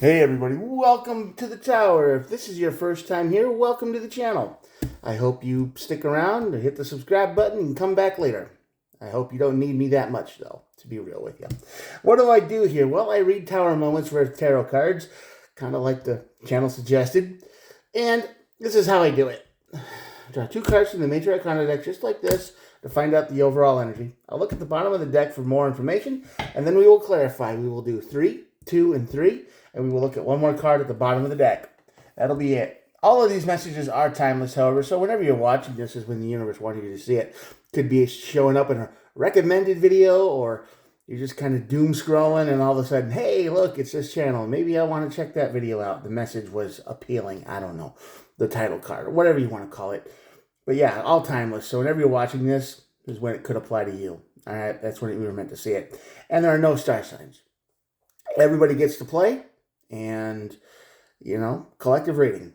Hey everybody, welcome to the tower. If this is your first time here, welcome to the channel. I hope you stick around and hit the subscribe button and come back later. I hope you don't need me that much though, to be real with you. What do I do here? Well, I read tower moments for tarot cards, kind of like the channel suggested. And this is how I do it. Draw two cards from the major arcana deck just like this to find out the overall energy. I'll look at the bottom of the deck for more information, and then we will clarify. We will do 3, 2, and 3, and we will look at one more card at the bottom of the deck. That'll be it. All of these messages are timeless, however, so whenever you're watching this is when the universe wanted you to see it. Could be showing up in a recommended video, or you're just kind of doom scrolling and all of a sudden, hey, look, it's this channel. Maybe I want to check that video out. The message was appealing. I don't know. The title card, or whatever you want to call it. But yeah, all timeless. So whenever you're watching this is when it could apply to you. All right, that's when we were meant to see it. And there are no star signs. Everybody gets to play, and, collective reading.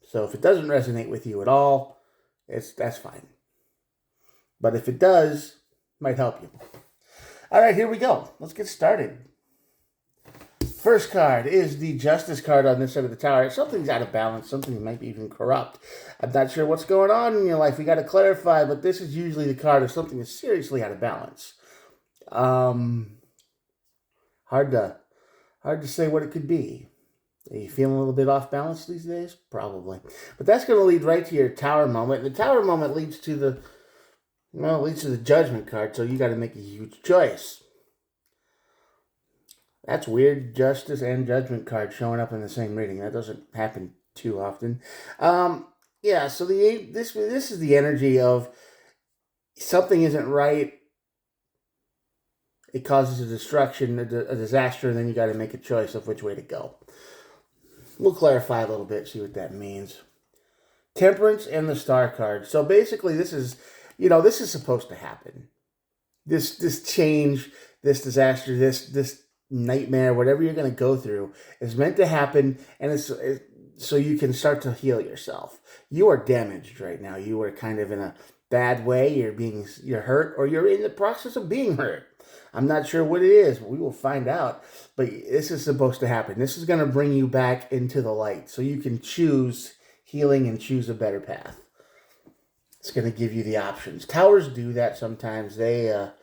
So if it doesn't resonate with you at all, that's fine. But if it does, it might help you. All right, here we go. Let's get started. First card is the Justice card on this side of the tower. Something's out of balance. Something might be even corrupt. I'm not sure what's going on in your life. We got to clarify, but this is usually the card of something is seriously out of balance. Hard to say what it could be. Are you feeling a little bit off balance these days? Probably. But that's going to lead right to your tower moment. The tower moment leads to the Judgment card, so you got to make a huge choice. That's weird. Justice and Judgment card showing up in the same reading. That doesn't happen too often. Yeah, so this is the energy of something isn't right. It causes a destruction, a disaster, and then you got to make a choice of which way to go. We'll clarify a little bit, see what that means. Temperance and the Star card. So basically, this is supposed to happen. This change, this disaster, this nightmare, whatever you're going to go through, is meant to happen, and it's so you can start to heal yourself. You are damaged right now. You are kind of in a bad way. You're hurt, or you're in the process of being hurt. I'm not sure what it is. We will find out. But this is supposed to happen. This is going to bring you back into the light, so you can choose healing and choose a better path. It's going to give you the options. Towers do that sometimes. They're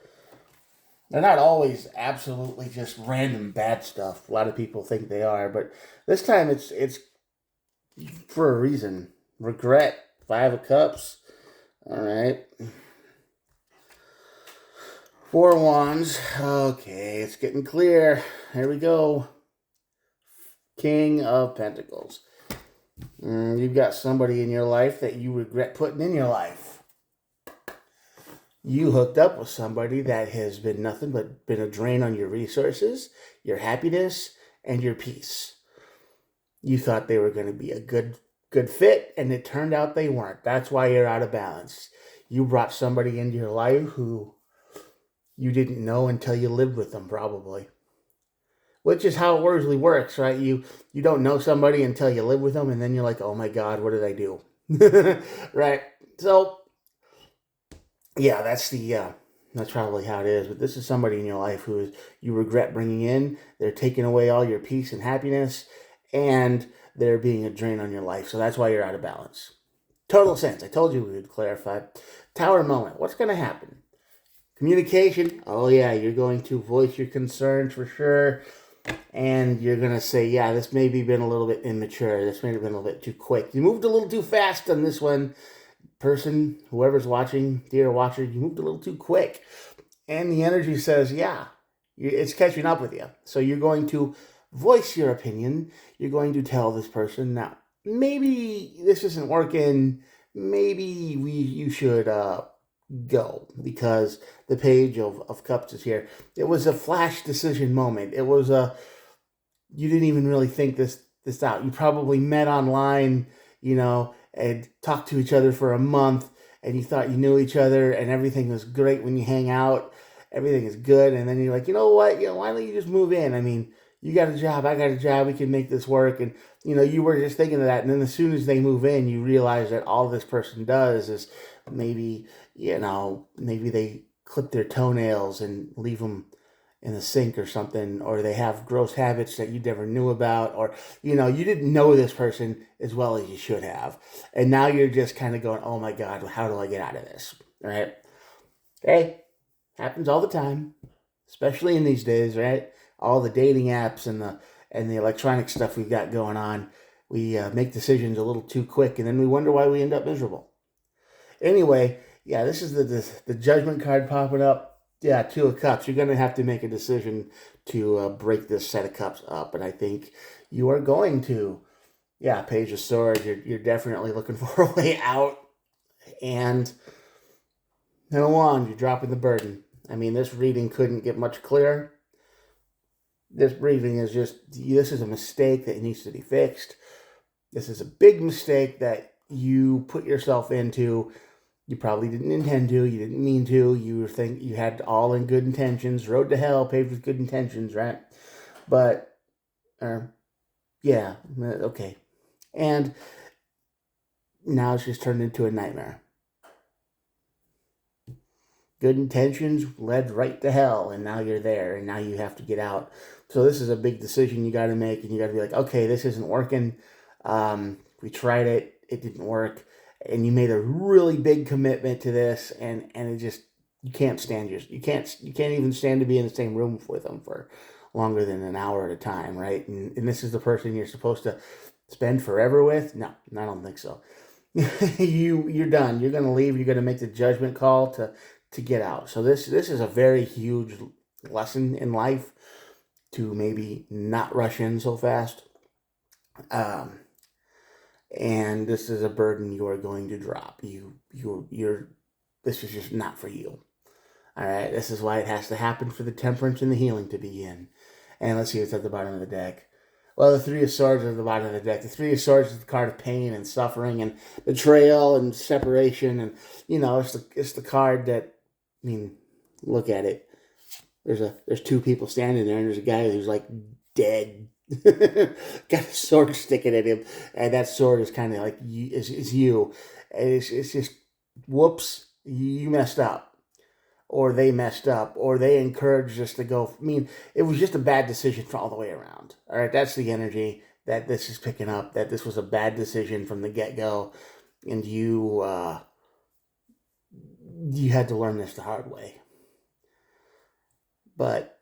not always absolutely just random bad stuff. A lot of people think they are, but this time it's for a reason. Regret. 5 of Cups. All right. 4 of Wands. Okay, it's getting clear. Here we go. King of Pentacles. You've got somebody in your life that you regret putting in your life. You hooked up with somebody that has been nothing but been a drain on your resources, your happiness, and your peace. You thought they were going to be a good fit, and it turned out they weren't. That's why you're out of balance. You brought somebody into your life who you didn't know until you lived with them, probably. Which is how it usually works, right? You don't know somebody until you live with them, and then you're like, oh my God, what did I do? Right? So, yeah, that's probably how it is. But this is somebody in your life who you regret bringing in. They're taking away all your peace and happiness, and they're being a drain on your life. So that's why you're out of balance. Total sense. I told you we would clarify. Tower moment. What's going to happen? Communication. Oh, yeah, you're going to voice your concerns for sure. And you're going to say, yeah, this maybe been a little bit immature. This may have been a little bit too quick. You moved a little too fast on this one. Person, whoever's watching, dear watcher, you moved a little too quick. And the energy says, yeah, it's catching up with you. So you're going to voice your opinion. You're going to tell this person, now, maybe this isn't working. Maybe you should go, because the Page of Cups is here. It was a flash decision moment. It was you didn't even really think this out. You probably met online, and talked to each other for a month, and you thought you knew each other, and everything was great when you hang out. Everything is good, and then you're like, you know what? Why don't you just move in? I mean, you got a job, I got a job, we can make this work. And, you were just thinking of that. And then as soon as they move in, you realize that all this person does is maybe they clip their toenails and leave them in the sink or something, or they have gross habits that you never knew about, or you didn't know this person as well as you should have, and now you're just kind of going, oh my god, how do I get out of this? Right? Hey, happens all the time, especially in these days, right? All the dating apps and the electronic stuff we've got going on, we make decisions a little too quick, and then we wonder why we end up miserable. Anyway, yeah, this is the judgment card popping up. Yeah, Two of Cups. You're going to have to make a decision to break this set of cups up, and I think you are going to. Yeah, Page of Swords. You're definitely looking for a way out, and then a wand. You're dropping the burden. I mean, this reading couldn't get much clearer. This reading is just, this is a mistake that needs to be fixed. This is a big mistake that you put yourself into. You probably didn't intend to. You didn't mean to. You had all in good intentions. Road to hell paved with good intentions, right? But, yeah, okay. And now it's just turned into a nightmare. Good intentions led right to hell, and now you're there, and now you have to get out. So this is a big decision you got to make, and you got to be like, okay, this isn't working. We tried it. It didn't work. And you made a really big commitment to this, and it just, you can't even stand to be in the same room with them for longer than an hour at a time, right? And this is the person you're supposed to spend forever with? No, I don't think so. You're done. You're gonna leave. You're gonna make the judgment call to get out. So this is a very huge lesson in life, to maybe not rush in so fast. And this is a burden you are going to drop. This is just not for you. All right, this is why it has to happen for the temperance and the healing to begin. And let's see what's at the bottom of the deck. Well, the Three of Swords is at the bottom of the deck. The Three of Swords is the card of pain and suffering and betrayal and separation, and it's the card that, I mean, look at it. There's two people standing there, and there's a guy who's like dead. Got a sword sticking at him, and that sword is kind of like is you. And it's just, whoops, you messed up, or they messed up, or they encouraged us to go. I mean, it was just a bad decision for all the way around. All right, that's the energy that this is picking up. That this was a bad decision from the get go, and you had to learn this the hard way. But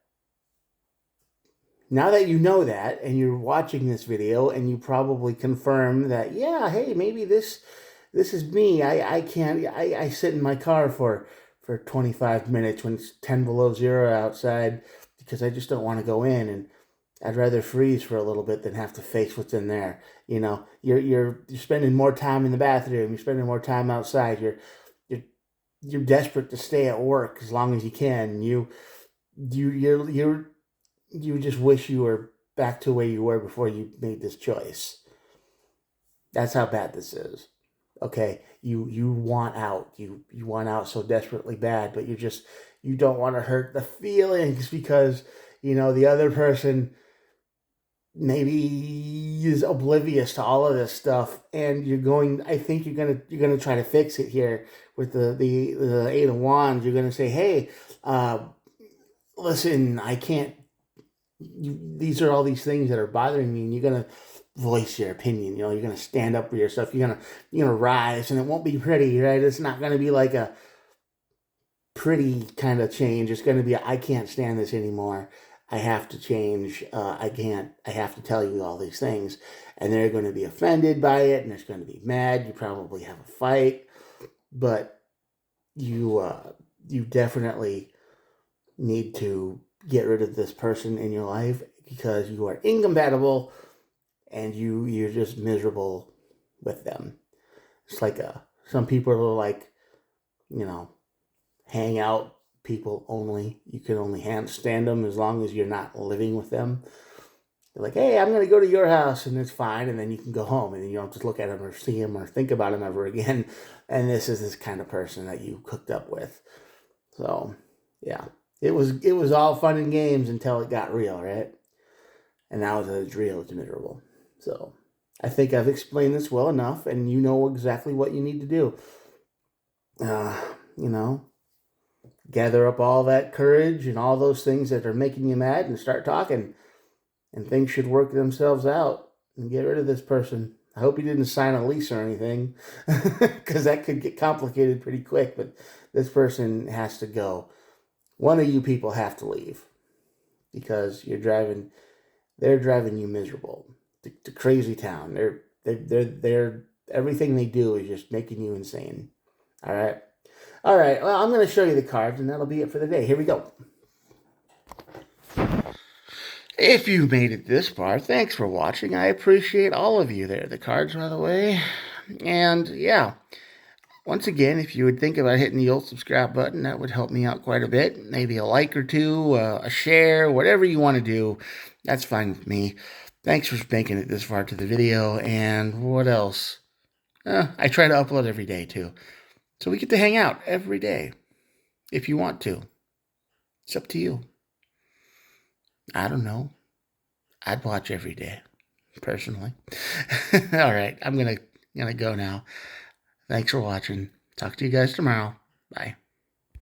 now that you know that, and you're watching this video, and you probably confirm that, yeah, hey, maybe this is me. I sit in my car for 25 minutes when it's 10 below zero outside, because I just don't want to go in, and I'd rather freeze for a little bit than have to face what's in there. You're spending more time in the bathroom. You're spending more time outside. You're desperate to stay at work as long as you can. You just wish you were back to where you were before you made this choice. That's how bad this is. Okay, you want out. You want out so desperately bad, but you don't want to hurt the feelings, because the other person maybe is oblivious to all of this stuff, and I think you're gonna try to fix it here with the Eight of Wands. You're gonna say, hey, listen, I can't. These are all these things that are bothering me, and you're gonna voice your opinion. You're gonna stand up for yourself. You're gonna rise, and it won't be pretty, right? It's not gonna be like a pretty kind of change. It's gonna be, I can't stand this anymore. I have to change. I have to tell you all these things, and they're going to be offended by it, and it's going to be mad. You probably have a fight, but you definitely need to get rid of this person in your life, because you are incompatible, and you're just miserable with them. It's like some people are like, hang out people only. You can only stand them as long as you're not living with them. They're like, hey, I'm going to go to your house, and it's fine, and then you can go home, and then you don't just look at them or see them or think about them ever again. And this is this kind of person that you cooked up with. So, yeah. It was all fun and games until it got real, right? And now that it's real, it's miserable. So, I think I've explained this well enough, and you know exactly what you need to do. gather up all that courage and all those things that are making you mad and start talking. And things should work themselves out and get rid of this person. I hope you didn't sign a lease or anything, because that could get complicated pretty quick. But this person has to go. One of you people have to leave because they're driving you miserable. To crazy town. They're everything they do is just making you insane. All right. All right. Well, I'm going to show you the cards, and that'll be it for the day. Here we go. If you made it this far, thanks for watching. I appreciate all of you there. The cards, by the way. And yeah, once again, if you would think about hitting the old subscribe button, that would help me out quite a bit. Maybe a like or two, a share, whatever you want to do. That's fine with me. Thanks for making it this far to the video. And what else? I try to upload every day too. So we get to hang out every day. If you want to. It's up to you. I don't know. I'd watch every day, personally. All right, I'm gonna go now. Thanks for watching. Talk to you guys tomorrow. Bye.